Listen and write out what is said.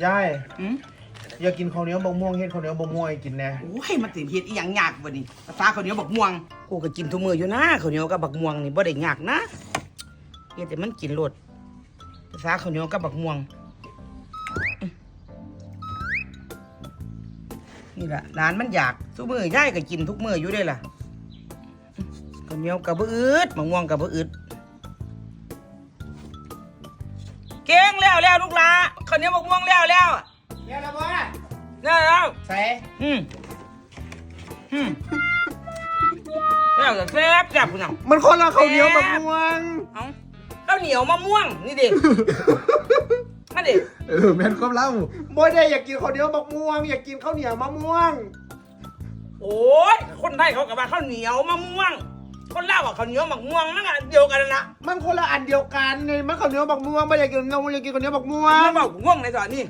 ยายอยากกินข้าวเหนียวบะม่วงเฮ็ดข้าวเหนียวบะม่วงให้กินแน่โอ้ยมันสิเฮ็ดอีหยังยากบ่นี่ภาษาข้าวเหนียวบักม่วงกูก็กินทุกมื้ออยู่นะข้าวเหนียวกับบักม่วงนี่บ่ได้ยากนะเฮ็ดแต่มันกินรสภาษาข้าวเหนียวกับบักม่วงนี่ล่ะร้านมันอยากทุกมื้อยายก็กินทุกมื้ออยู่เด้ล่ะข้าวเหนียวกับบ่อึดบักม่วงกับบ่อึดเก่งแล้วลูกหลาข้าวเหนียวบักม่วงแล้วแล้วบ่ แล้วใส่แล้วก็แซ่บจับคุณน่ะ มันคนละข้าวเหนียวบะม่วงเอ้าข้าวเหนียวมะม่วงนี่ดิมาดิ แม่นความเล่าบ่ได้อยากกินข้าวเหนียวบะม่วงอยากกินข้าวเหนียวมะม่วงโอ้ยคนไทยเขากับว่าข้าวเหนียวมะม่วงคนลาวว่าข้าวเหนียวมะม่วงมันก็เดียวกันนะ มันคนละอันเดียวกันนี่มันข้าวเหนียวบะม่วงบ่อยากกินข้าวเหนียวบะม่ว มั ง นบอกม่วงในตอนนี้